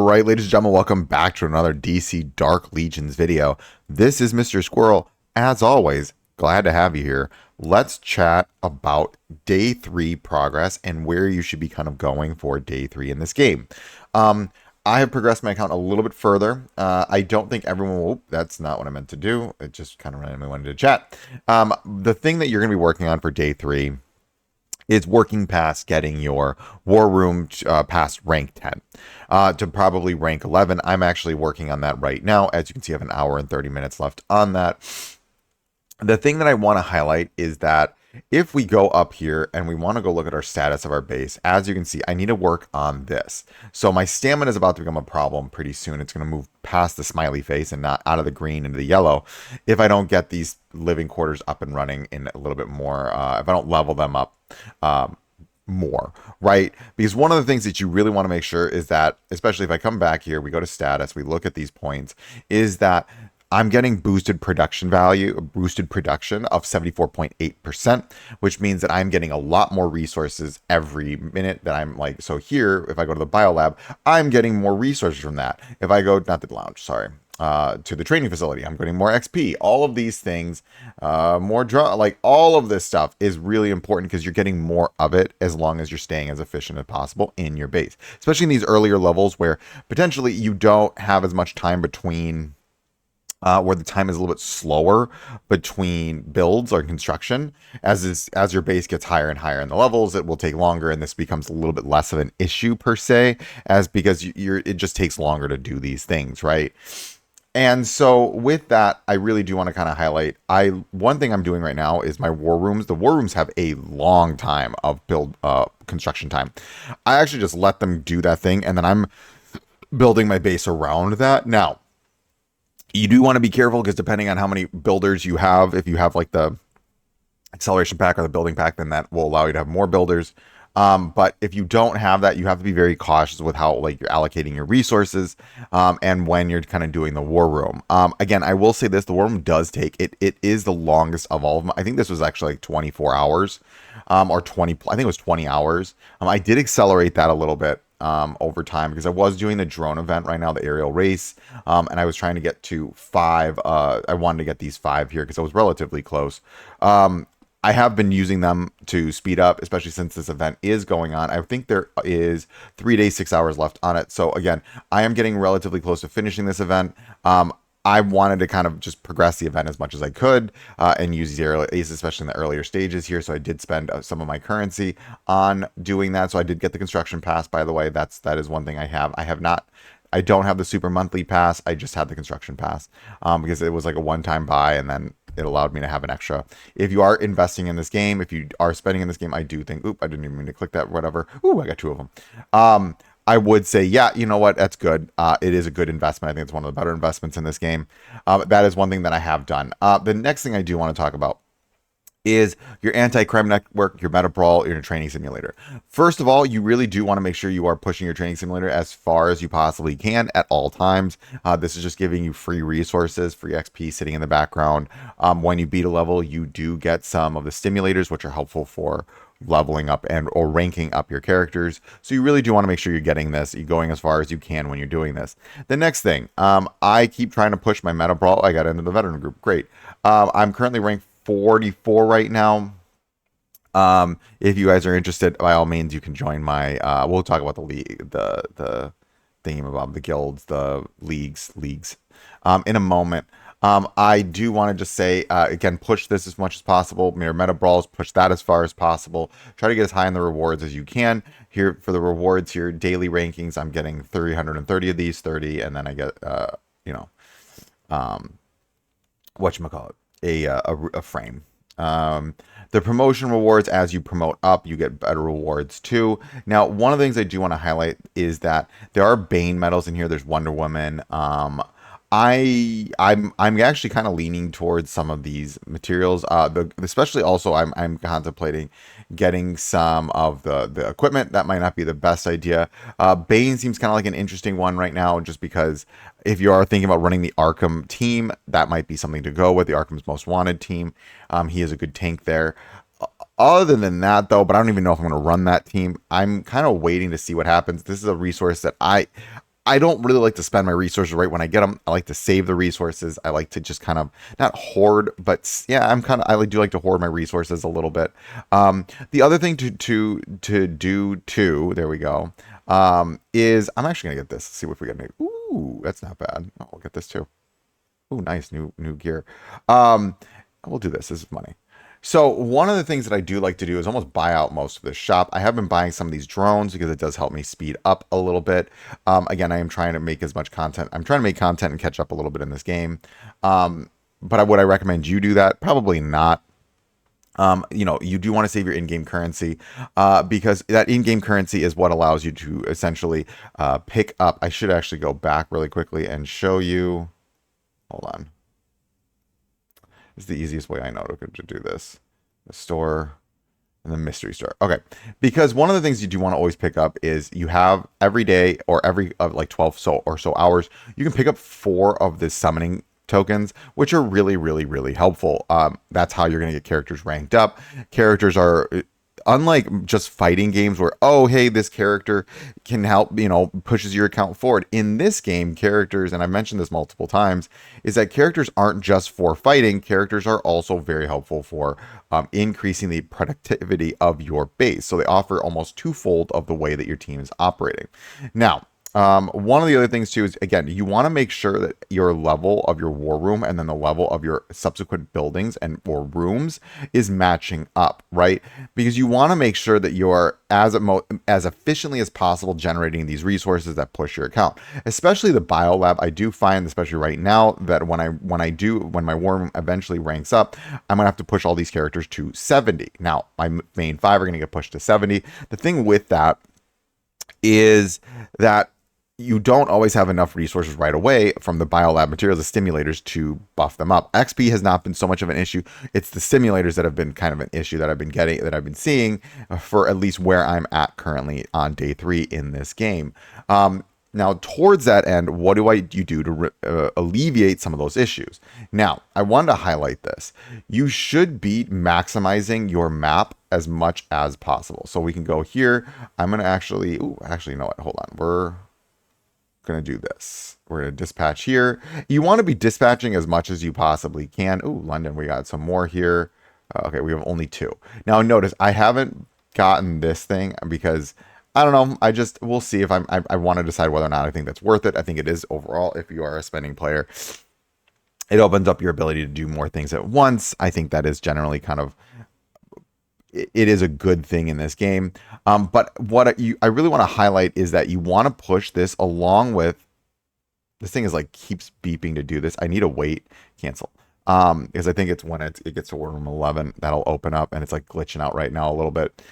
right, ladies and gentlemen, welcome back to another DC Dark Legions video. This is Mr. Squirrel. As always, glad to have you here. Let's chat about day 3 progress and where you should be kind of going for day 3 in this game. I have progressed my account a little bit further. I don't think everyone will. That's not what I meant to do. It just kind of randomly wanted to chat. The thing that you're going to be working on for day 3 is working past getting your war room past rank 10 to probably rank 11. I'm actually working on that right now. As you can see, I have an hour and 30 minutes left on that. The thing that I want to highlight is that if we go up here and we want to go look at our status of our base, as you can see, I need to work on this. So my stamina is about to become a problem pretty soon. It's going to move past the smiley face and not out of the green into the yellow if I don't get these living quarters up and running in a little bit more, if I don't level them up more, right? Because one of the things that you really want to make sure is that, especially if I come back here, we go to status, we look at these points, is that I'm getting boosted production value, boosted production of 74.8%, which means that I'm getting a lot more resources every minute that I'm like, so here, if I go to the biolab, I'm getting more resources from that. If I go, not the lounge, sorry, to the training facility, I'm getting more XP. All of these things, more drug, like all of this stuff is really important because you're getting more of it as long as you're staying as efficient as possible in your base, especially in these earlier levels where potentially you don't have as much time between where the time is a little bit slower between builds or construction. As your base gets higher and higher in the levels, it will take longer, and this becomes a little bit less of an issue per se, as because it just takes longer to do these things, right? And so with that, I really do want to kind of highlight, one thing I'm doing right now is my war rooms. The war rooms have a long time of construction time. I actually just let them do that thing, and then I'm building my base around that. Now, you do want to be careful because depending on how many builders you have, if you have like the acceleration pack or the building pack, then that will allow you to have more builders. But if you don't have that, you have to be very cautious with how like you're allocating your resources and when you're kind of doing the war room. Again, I will say this, the war room does take, it is the longest of all of them. I think this was actually like 24 hours or 20, I think it was 20 hours. I did accelerate that a little bit over time because I was doing the drone event right now, the aerial race, and I was trying to get to 5. I wanted to get these 5 here because I was relatively close. I have been using them to speed up, especially since this event is going on. I think there is 3 days, 6 hours left on it. So again, I am getting relatively close to finishing this event. I wanted to kind of just progress the event as much as I could and use these aerial aces, especially in the earlier stages here. So I did spend some of my currency on doing that. So I did get the construction pass, by the way. That is one thing I have. I don't have the super monthly pass. I just had the construction pass because it was like a one-time buy, and then it allowed me to have an extra. If you are investing in this game, if you are spending in this game, I do think, I didn't even mean to click that, whatever. Ooh, I got 2 of them. I would say, yeah, you know what? That's good. It is a good investment. I think it's one of the better investments in this game. That is one thing that I have done. The next thing I do want to talk about is your anti-crime network, your meta brawl, your training simulator. First of all, you really do want to make sure you are pushing your training simulator as far as you possibly can at all times. This is just giving you free resources, free XP sitting in the background. When you beat a level, you do get some of the stimulators, which are helpful for leveling up or ranking up your characters. So you really do want to make sure you're getting this, you're going as far as you can when you're doing this. The next thing, I keep trying to push my meta brawl. I got into the veteran group. Great. I'm currently ranked 44 right now. If you guys are interested, by all means, you can join my, we'll talk about the league, the theme about the guilds, the leagues, in a moment. I do want to just say, again, push this as much as possible. Your meta brawls, push that as far as possible. Try to get as high in the rewards as you can. Here for the rewards here, daily rankings, I'm getting 330 of these, 30, and then I get, whatchamacallit, a frame. The promotion rewards, as you promote up, you get better rewards too. Now, one of the things I do want to highlight is that there are Bane medals in here. There's Wonder Woman. I'm actually kind of leaning towards some of these materials. Especially also I'm contemplating getting some of the equipment. That might not be the best idea. Bane seems kind of like an interesting one right now, just because if you are thinking about running the Arkham team, that might be something to go with, the Arkham's Most Wanted team. He is a good tank there. Other than that, though, but I don't even know if I'm going to run that team. I'm kind of waiting to see what happens. This is a resource that I don't really like to spend my resources right when I get them. I like to save the resources. I like to just kind of not hoard, but yeah, do like to hoard my resources a little bit. The other thing to do too, there we go, is I'm actually gonna get this. See if we get any. Ooh, that's not bad. Oh, we'll get this too. Ooh, nice new gear. Um, we'll do this. This is money. So one of the things that I do like to do is almost buy out most of this shop. I have been buying some of these drones because it does help me speed up a little bit. Again, I am trying to make as much content. I'm trying to make content and catch up a little bit in this game. But would I recommend you do that? Probably not. You do want to save your in-game currency because that in-game currency is what allows you to essentially pick up. I should actually go back really quickly and show you. Hold on. This is the easiest way I know to do this. The store and the mystery store. Okay. Because one of the things you do want to always pick up is you have every day or every like 12 or so hours, you can pick up 4 of the summoning tokens, which are really, really, really helpful. That's how you're going to get characters ranked up. Characters are unlike just fighting games where, oh, hey, this character can help, pushes your account forward. In this game, characters, and I've mentioned this multiple times, is that characters aren't just for fighting. Characters are also very helpful for increasing the productivity of your base. So they offer almost twofold of the way that your team is operating. Now, one of the other things too is, again, you want to make sure that your level of your war room and then the level of your subsequent buildings and or rooms is matching up, right? Because you want to make sure that you're as efficiently as possible generating these resources that push your account. Especially the biolab, I do find, especially right now, that when my war room eventually ranks up, I'm gonna have to push all these characters to 70. Now, my main 5 are gonna get pushed to 70. The thing with that is that you don't always have enough resources right away from the biolab materials, the stimulators, to buff them up. XP has not been so much of an issue. It's the stimulators that have been kind of an issue that I've been seeing for at least where I'm at currently on day 3 in this game. Now, towards that end, what do you do to alleviate some of those issues? Now, I wanted to highlight this. You should be maximizing your map as much as possible. So we can go here. I'm going to actually, you know what? Hold on. We're going to do this. We're going to dispatch here. You want to be dispatching as much as you possibly can. Ooh, London, we got some more here. Okay, we have only 2. Now, notice I haven't gotten this thing because I don't know. We'll see if I want to decide whether or not I think that's worth it. I think it is overall. If you are a spending player, it opens up your ability to do more things at once. I think that is generally it is a good thing in this game. But what I really want to highlight is that you want to push this along with, this thing is like keeps beeping to do this. I need to wait, cancel. Because I think it's when it gets to War Room 11 that'll open up, and it's like glitching out right now a little bit.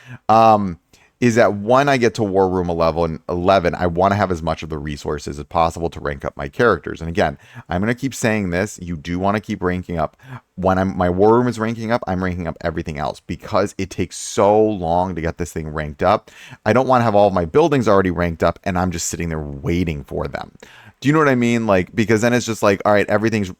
Is that when I get to War Room 11, I want to have as much of the resources as possible to rank up my characters. And again, I'm going to keep saying this. You do want to keep ranking up. When my War Room is ranking up, I'm ranking up everything else because it takes so long to get this thing ranked up. I don't want to have all of my buildings already ranked up and I'm just sitting there waiting for them. Do you know what I mean? Like, because then it's just like, all right,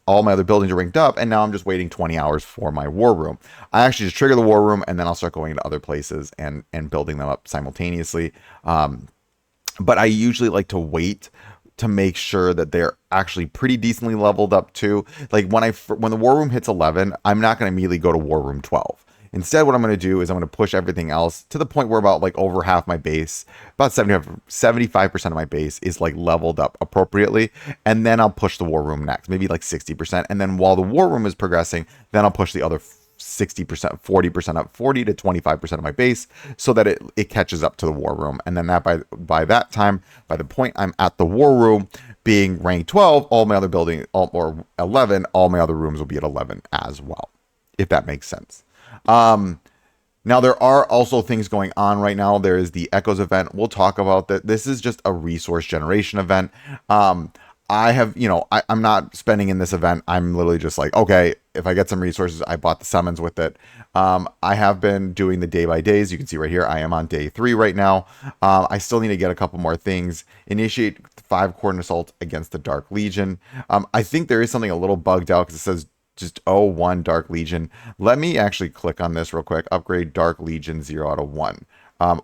all my other buildings are ranked up, and now I'm just waiting 20 hours for my war room. I actually just trigger the war room, and then I'll start going to other places and building them up simultaneously. But I usually like to wait to make sure that they're actually pretty decently leveled up too. Like when the war room hits 11, I'm not going to immediately go to war room 12. Instead, what I'm going to do is I'm going to push everything else to the point where about like over half my base, about 75% of my base is like leveled up appropriately. And then I'll push the war room next, maybe like 60%. And then while the war room is progressing, then I'll push the other 60%, 40% up, 40 to 25% of my base so that it catches up to the war room. And then that by that time, by the point I'm at the war room being rank 12, all my other or 11, all my other rooms will be at 11 as well, if that makes sense. Now there are also things going on right now. There is the Echoes event. We'll talk about that. This is just a resource generation event. I have, I'm not spending in this event. I'm literally just like, okay, if I get some resources, I bought the summons with it. I have been doing the day by days. You can see right here, I am on day 3 right now. I still need to get a couple more things. Initiate 5 coordinate assault against the Dark Legion. I think there is something a little bugged out because it says just 01 Dark Legion. Let me actually click on this real quick. Upgrade Dark Legion 0 out of 1.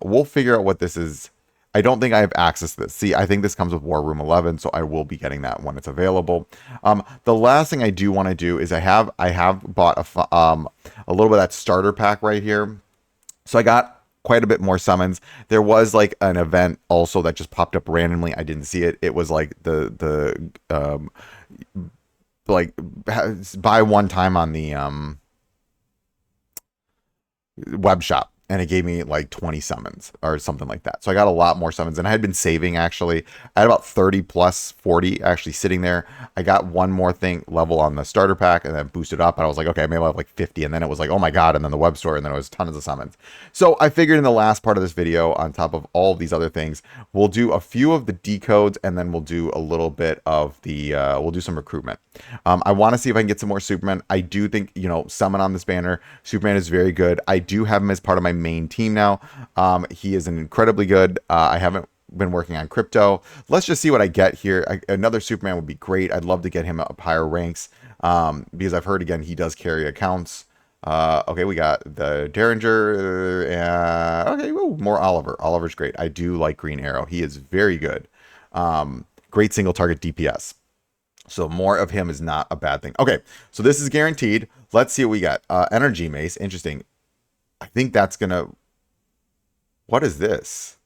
We'll figure out what this is. I don't think I have access to this. See, I think this comes with War Room 11, so I will be getting that when it's available. The last thing I do want to do is I have bought a little bit of that starter pack right here. So I got quite a bit more summons. There was like an event also that just popped up randomly. I didn't see it. It was like the like buy one time on the web shop, and it gave me like 20 summons or something like that. So I got a lot more summons, and I had been saving actually. I had about 30 plus 40 actually sitting there. I got one more thing level on the starter pack and then boosted up, and I was like, okay, maybe I'll have like 50, and then it was like, oh my god, and then the web store, and then it was tons of summons. So I figured in the last part of this video, on top of all of these other things, we'll do a few of the decodes, and then we'll do a little bit of the we'll do some recruitment. I want to see if I can get some more Superman. I do think, you know, summon on this banner. Superman is very good. I do have him as part of my main team now. He is incredibly good. I haven't been working on crypto. Let's just see what I get here. Another Superman would be great. I'd love to get him up higher ranks, because I've heard, again, he does carry accounts. Okay, we got the Derringer, okay, ooh, more Oliver. Oliver's great. I do like Green Arrow. He is very good. Great single target DPS. So more of him is not a bad thing. Okay, so this is guaranteed. Let's see what we got. Energy Mace, interesting. I think that's gonna... What is this?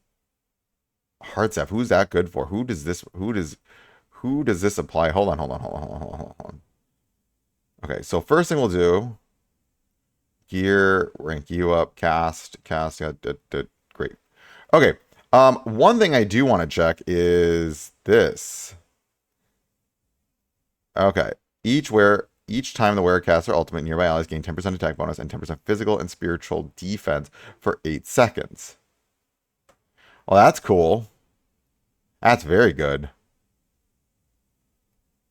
Heart Staff, who's that good for? Who does this apply? Hold on. Okay, so first thing we'll do, gear, rank you up, cast, great. Okay, one thing I do want to check is this. Okay, each time the wearer casts their ultimate, nearby allies gain 10% attack bonus and 10% physical and spiritual defense for 8 seconds. Well, that's cool. That's very good.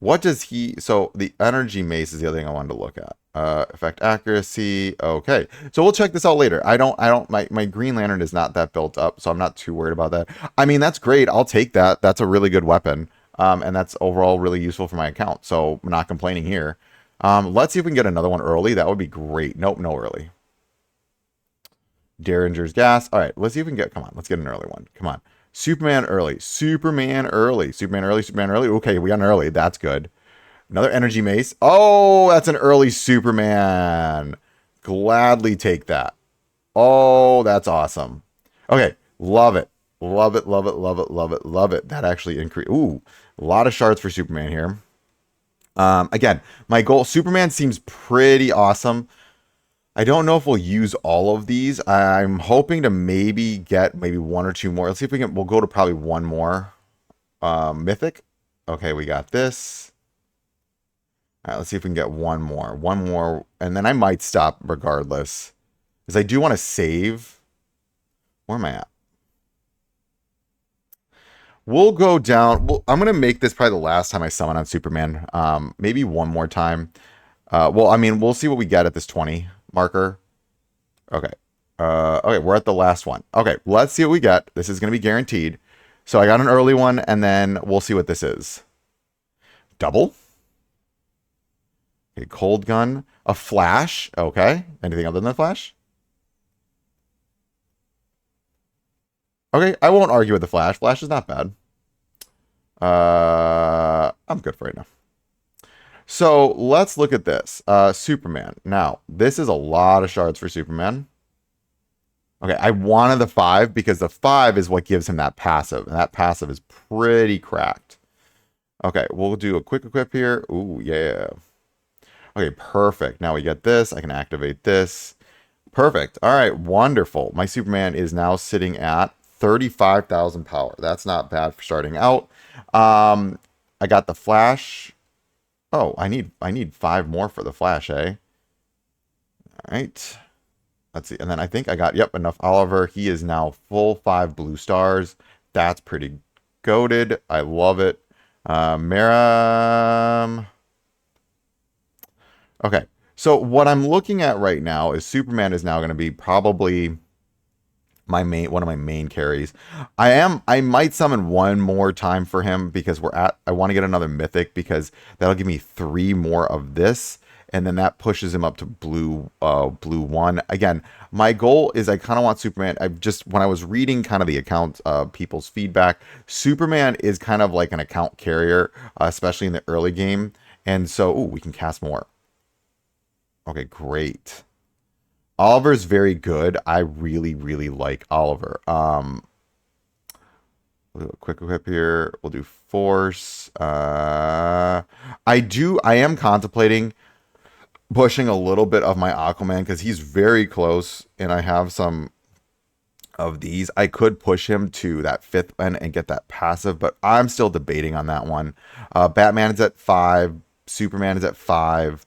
What does he... So the energy mace is the other thing I wanted to look at. Effect accuracy. Okay. So we'll check this out later. My Green Lantern is not that built up, so I'm not too worried about that. I mean, that's great. I'll take that. That's a really good weapon. And that's overall really useful for my account. So I'm not complaining here. Let's see if we can get another one early. That would be great. Nope, no early. Derringer's gas. All right, let's see if we can get... Come on, let's get an early one. Come on. Superman early. Okay, we got an early. That's good. Another energy mace. Oh, that's an early Superman. Gladly take that. Oh, that's awesome. Okay, love it. Love it. That actually increased. Ooh, a lot of shards for Superman here. Again, my goal... Superman seems pretty awesome. I don't know if we'll use all of these. I'm hoping to maybe get one or two more. Let's see if we can... We'll go to probably one more. Mythic. Okay, we got this. All right, let's see if we can get one more. One more, and then I might stop regardless. Because I do want to save. Where am I at? We'll go down. I'm going to make this probably the last time I summon on Superman. Maybe one more time. Well, I mean, we'll see what we get at this 20 marker. Okay. Okay, we're at the last one. Okay, let's see what we get. This is going to be guaranteed. So I got an early one, and then we'll see what this is. Double. Okay, cold gun. A flash. Okay. Anything other than the flash? Okay, I won't argue with the flash. Flash is not bad. I'm good for right now. So let's look at this. Superman. Now, this is a lot of shards for Superman. Okay, I wanted the 5 because the 5 is what gives him that passive. And that passive is pretty cracked. Okay, we'll do a quick equip here. Ooh, yeah. Okay, perfect. Now we get this. I can activate this. Perfect. All right, wonderful. My Superman is now sitting at 35,000 power. That's not bad for starting out. I got the flash. Oh, I need 5 more for the flash, eh? All right. Let's see. And then I think I got, yep, enough Oliver. He is now full 5 blue stars. That's pretty goated. I love it. Maram. Okay. So what I'm looking at right now is Superman is now going to be probably one of my main carries. I might summon one more time for him because I want to get another mythic because that'll give me 3 more of this. and then that pushes him up to blue 1. Again, my goal is I kind of want Superman. I've just, when I was reading kind of the account, people's feedback, Superman is kind of like an account carrier, especially in the early game. And so, ooh, we can cast more. Okay, great. Oliver's very good. I really, really like Oliver. We'll do a quick whip here. We'll do force. I am contemplating pushing a little bit of my Aquaman because he's very close, and I have some of these. I could push him to that 5th one and get that passive, but I'm still debating on that one. Batman is at 5. Superman is at 5.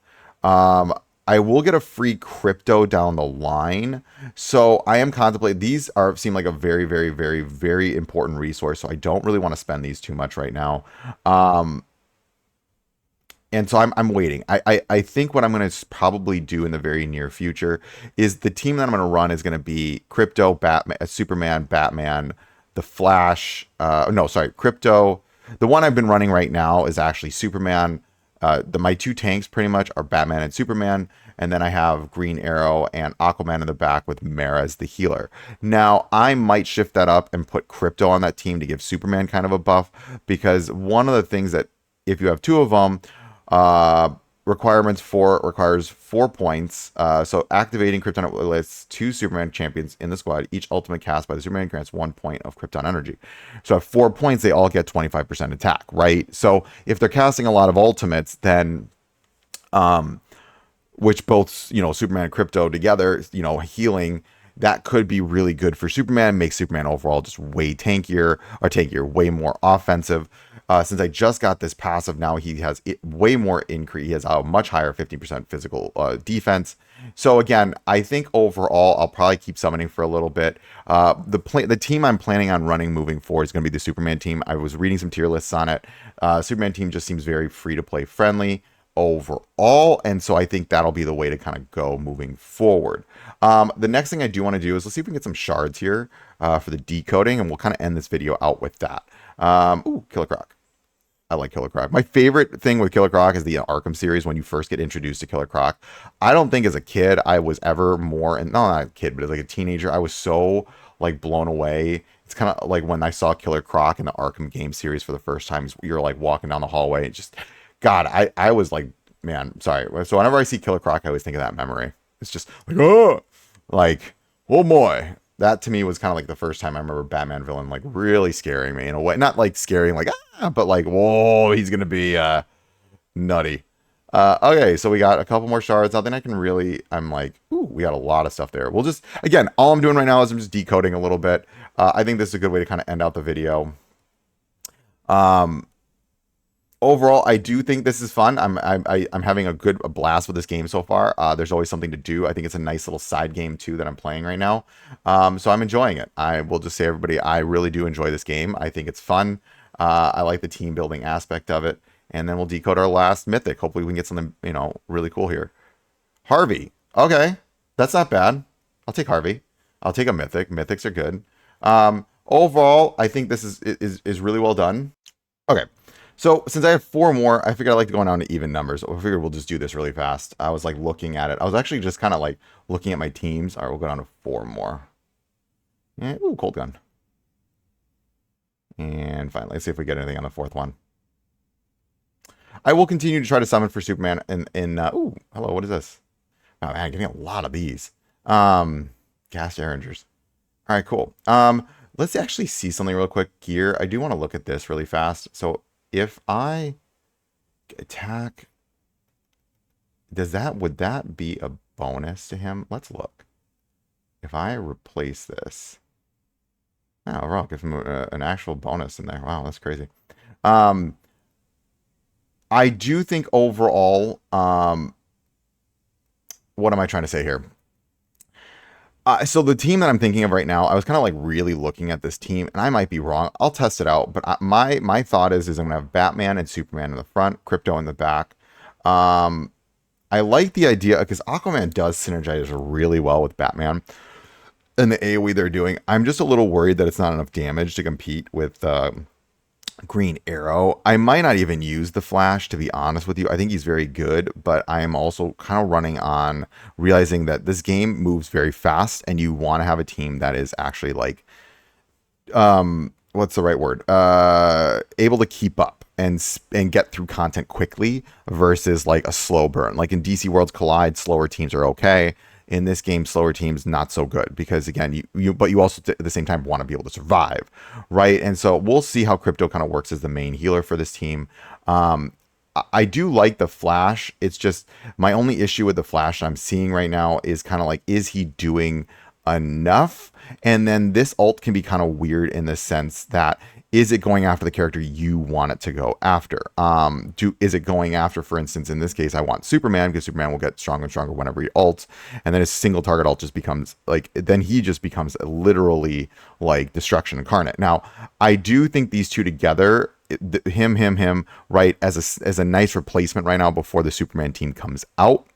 I will get a free crypto down the line. So I am contemplating. These seem like a very, very, very, very important resource. So I don't really want to spend these too much right now. And so I'm waiting. I think what I'm going to probably do in the very near future is the team that I'm going to run is going to be Crypto, Batman, Superman, Batman, the Flash. No, sorry, Crypto. The one I've been running right now is actually Superman. My 2 tanks pretty much are Batman and Superman, and then I have Green Arrow and Aquaman in the back with Mara as the healer. Now, I might shift that up and put Crypto on that team to give Superman kind of a buff, because one of the things that, if you have 2 of them, requires 4 points. So activating Krypton lists 2 Superman champions in the squad. Each ultimate cast by the Superman grants 1 point of Krypton energy. So at 4 points, they all get 25% attack, right? So if they're casting a lot of ultimates, then which both, Superman and Crypto together, healing, that could be really good for Superman, make Superman overall just way tankier, way more offensive. Since I just got this passive, now he has way more increase. He has a much higher 15% physical defense. So again, I think overall, I'll probably keep summoning for a little bit. The team I'm planning on running moving forward is going to be the Superman team. I was reading some tier lists on it. Superman team just seems very free to play friendly overall, and so I think that'll be the way to kind of go moving forward. The next thing I do want to do is let's see if we can get some shards here for the decoding, and we'll kind of end this video out with that. Ooh, Killer Croc. I like Killer Croc. My favorite thing with Killer Croc is the Arkham series when you first get introduced to Killer Croc. I don't think as a kid I was ever more, and no, not a kid, but as like a teenager, I was so like blown away. It's kind of like when I saw Killer Croc in the Arkham game series for the first time. You're like walking down the hallway and just, God, I was like, man, sorry. So whenever I see Killer Croc, I always think of that memory. It's just like, oh boy. That to me was kind of like the first time I remember Batman villain like really scaring me in a way. Not like scaring like, but like, whoa, he's going to be nutty. Okay, so we got a couple more shards. Nothing I can really, I'm like, ooh, we got a lot of stuff there. We'll just, again, all I'm doing right now is I'm just decoding a little bit. I think this is a good way to kind of end out the video. Overall, I do think this is fun. I'm having a blast with this game so far. There's always something to do. I think it's a nice little side game too that I'm playing right now. So I'm enjoying it. I will just say, everybody, I really do enjoy this game. I think it's fun. I like the team building aspect of it. And then we'll decode our last mythic. Hopefully we can get something, really cool here. Harvey. Okay, that's not bad. I'll take Harvey. I'll take a mythic. Mythics are good. Overall, I think this is really well done. Okay. So since I have 4 more, I figured I'd like to go down to even numbers. I figured we'll just do this really fast. I was like looking at it. I was actually just kind of like looking at my teams. All right, we'll go down to 4 more. Yeah, ooh, cold gun. And finally, let's see if we get anything on the 4th one. I will continue to try to summon for Superman ooh, hello, what is this? Oh man, getting a lot of these. Gas Derringers. All right, cool. Let's actually see something real quick here. I do want to look at this really fast. So if I attack, would that be a bonus to him? Let's look. If I replace this, oh, we're all giving him an actual bonus in there. Wow, that's crazy. I do think overall, what am I trying to say here? So the team that I'm thinking of right now, I was kind of like really looking at this team, and I might be wrong. I'll test it out. But my thought is I'm going to have Batman and Superman in the front, Crypto in the back. I like the idea because Aquaman does synergize really well with Batman and the AoE they're doing. I'm just a little worried that it's not enough damage to compete with Green Arrow. I might not even use the Flash, to be honest with you. I think he's very good, but I am also kind of running on realizing that this game moves very fast, and you want to have a team that is actually like, what's the right word? Able to keep up and get through content quickly versus like a slow burn. Like in DC Worlds Collide, slower teams are okay. In this game, slower teams not so good because again, but you also at the same time want to be able to survive, right? And so we'll see how Crypto kind of works as the main healer for this team. I do like the Flash. It's just my only issue with the Flash I'm seeing right now is kind of like, is he doing enough? And then this ult can be kind of weird in the sense that is it going after the character you want it to go after? Is it going after, for instance, in this case, I want Superman because Superman will get stronger and stronger whenever he ults, and then his single target ult just becomes like, then he just becomes literally like destruction incarnate. Now, I do think these two together, him, right, as a nice replacement right now before the Superman team comes out,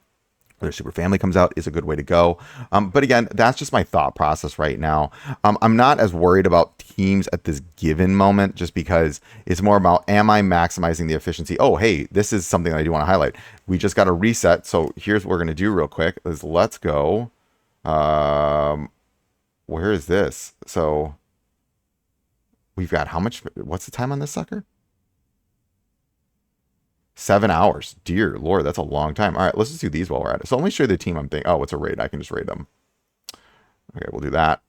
their super family comes out, is a good way to go. But again, that's just my thought process right now. I'm not as worried about teams at this given moment just because it's more about, am I maximizing the efficiency? Oh, hey, this is something that I do want to highlight. We just got a reset. So here's what we're going to do real quick is let's go. Where is this? So we've got how much, what's the time on this sucker? 7 hours. Dear Lord, that's a long time. All right, let's just do these while we're at it. So let me show you the team I'm thinking. Oh, it's a raid. I can just raid them. Okay, we'll do that.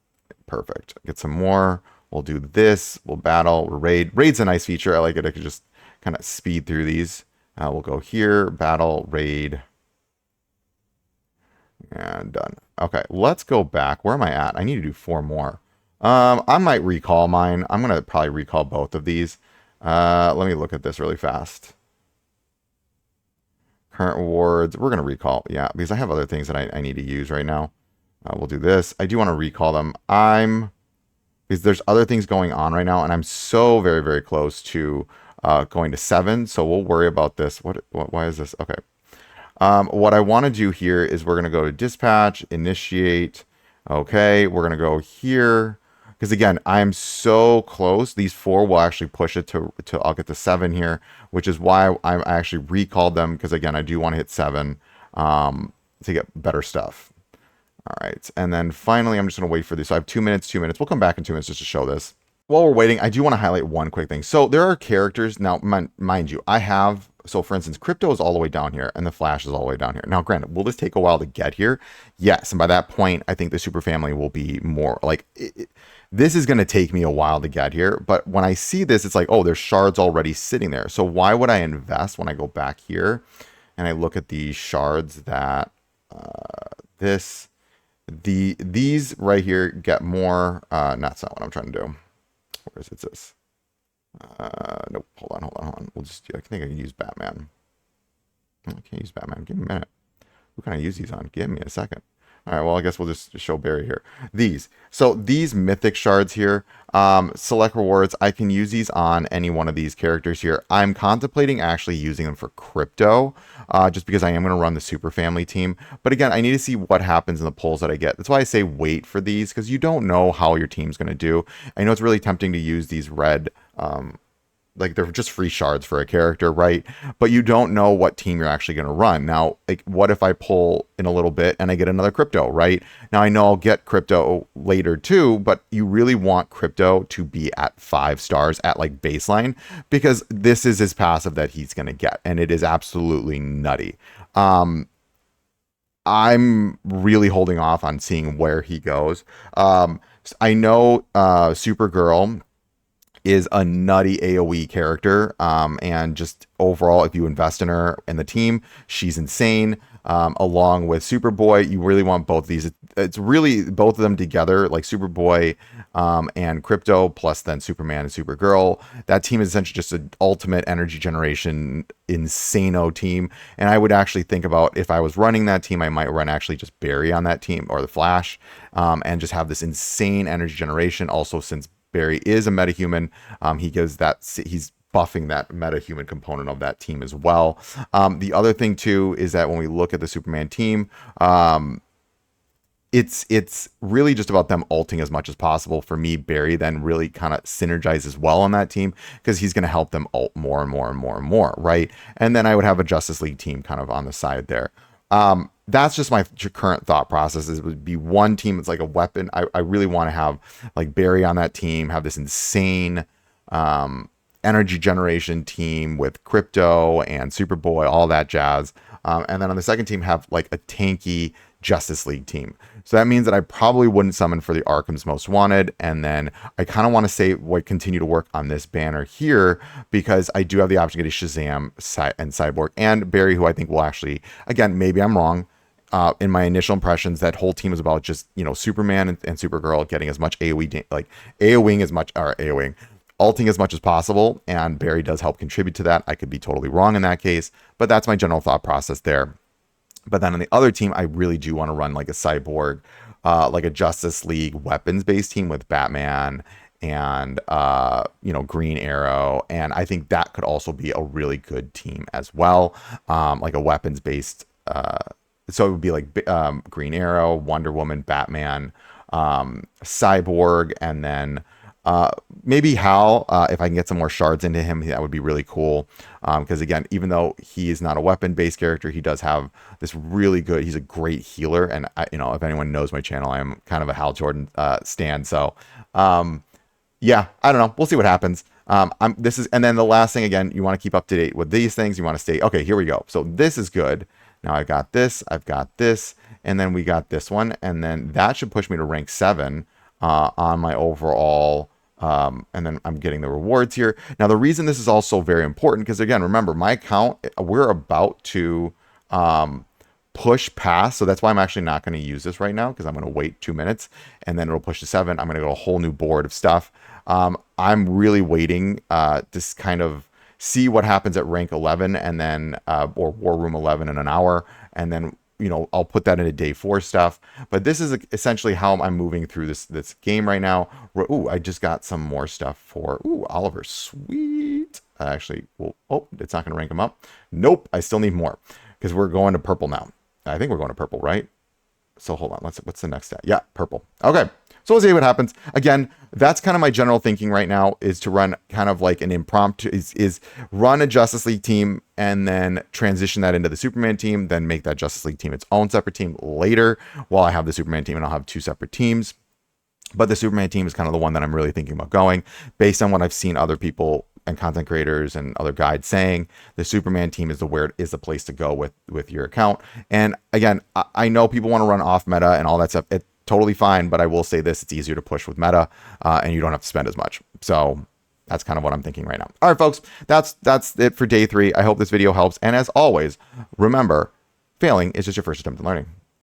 Perfect. Get some more. We'll do this. We'll battle. We'll raid. Raid's a nice feature. I like it. I could just kind of speed through these. We'll go here. Battle. Raid. And done. Okay, let's go back. Where am I at? I need to do 4 more. I might recall mine. I'm going to probably recall both of these. Let me look at this really fast. Current rewards, we're going to recall. Yeah, because I have other things that I need to use right now. We'll do this. I do want to recall them. Because there's other things going on right now, and I'm so very, very close to going to 7. So we'll worry about this. Why is this? Okay. What I want to do here is we're going to go to dispatch, initiate. Okay, we're going to go here. Because again, I'm so close. These 4 will actually push it to I'll get to 7 here, which is why I actually recalled them. Because again, I do want to hit 7 to get better stuff. All right, and then finally, I'm just going to wait for this. So I have 2 minutes, 2 minutes. We'll come back in 2 minutes just to show this. While we're waiting, I do want to highlight one quick thing. So there are characters now, mind you, I have. So for instance, Crypto is all the way down here and the Flash is all the way down here. Now, granted, will this take a while to get here? Yes. And by that point, I think the super family will be more like this is going to take me a while to get here. But when I see this, it's like, oh, there's shards already sitting there. So why would I invest when I go back here and I look at the shards that these right here get more, not what I'm trying to do. Where is it? This? Nope. Hold on. We'll just. I think I can use Batman. I can't use Batman. Give me a minute. Who can I use these on? Give me a second. All right. Well, I guess we'll just show Barry here. So these mythic shards here. Select rewards. I can use these on any one of these characters here. I'm contemplating actually using them for Crypto, just because I am going to run the super family team. But again, I need to see what happens in the polls that I get. That's why I say wait for these, because you don't know how your team's going to do. I know it's really tempting to use these red, like they're just free shards for a character, right? But you don't know what team you're actually going to run. Now, like, what if I pull in a little bit and I get another Crypto, right? Now, I know I'll get Crypto later too, but you really want Crypto to be at 5 stars at like baseline, because this is his passive that he's going to get, and it is absolutely nutty. I'm really holding off on seeing where he goes. I know Supergirl is a nutty AoE character, and just overall, if you invest in her and the team, she's insane. Along with Superboy, you really want both of these. It's really both of them together, like Superboy and Crypto, plus then Superman and Supergirl. That team is essentially just an ultimate energy generation, insano team. And I would actually think about, if I was running that team, I might run actually just Barry on that team, or the Flash, and just have this insane energy generation. Also, since Barry is a metahuman, he gives that, he's buffing that metahuman component of that team as well. The other thing too is that when we look at the Superman team, it's really just about them ulting as much as possible. For me, Barry then really kind of synergizes well on that team because he's going to help them ult more and more and more and more, right? And then I would have a Justice League team kind of on the side there. That's just my current thought process. It would be one team that's like a weapon. I really want to have like Barry on that team, have this insane energy generation team with Crypto and Superboy, all that jazz. And then on the second team, have like a tanky Justice League team. So that means that I probably wouldn't summon for the Arkham's Most Wanted. And then I kind of want to say, continue to work on this banner here because I do have the option to get a Shazam and Cyborg and Barry, who I think will actually, again, maybe I'm wrong. In my initial impressions, that whole team is about just, Superman and Supergirl getting as much AoE, like AoEing as much, or AoEing, ulting as much as possible. And Barry does help contribute to that. I could be totally wrong in that case, but that's my general thought process there. But then on the other team, I really do want to run like a Cyborg, like a Justice League weapons-based team with Batman and, Green Arrow. And I think that could also be a really good team as well. Like a weapons-based, so it would be like Green Arrow, Wonder Woman, Batman, Cyborg, and then maybe Hal, if I can get some more shards into him, that would be really cool. Because again, even though he is not a weapon-based character, he does have this really good, he's a great healer. And if anyone knows my channel, I am kind of a Hal Jordan stan. So yeah, I don't know. We'll see what happens. And then the last thing, again, you want to keep up to date with these things. You want to stay, okay, here we go. So this is good. Now I've got this, and then we got this one. And then that should push me to rank 7 on my overall. And then I'm getting the rewards here. Now, the reason this is also very important, because again, remember my account, we're about to push past. So that's why I'm actually not going to use this right now, because I'm going to wait 2 minutes and then it'll push to 7. I'm going to go a whole new board of stuff. I'm really waiting to kind of see what happens at rank 11 and then, or War Room 11 in an hour. And then, I'll put that into day 4 stuff. But this is essentially how I'm moving through this game right now. Ooh, I just got some more stuff for, Oliver, sweet. Actually, well, it's not going to rank him up. Nope, I still need more because we're going to purple now. I think we're going to purple, right? So hold on, what's the next stat? Yeah, purple. Okay, so we'll see what happens. Again, that's kind of my general thinking right now, is to run kind of like an impromptu, is run a Justice League team and then transition that into the Superman team, then make that Justice League team its own separate team later while I have the Superman team, and I'll have 2 separate teams. But the Superman team is kind of the one that I'm really thinking about going based on what I've seen other people and content creators and other guides saying. The Superman team is the place to go with your account. And again, I know people want to run off meta and all that stuff. It's totally fine, but I will say this: it's easier to push with meta, and you don't have to spend as much. So that's kind of what I'm thinking right now. All right, folks, that's it for day 3. I hope this video helps. And as always, remember, failing is just your first attempt at learning.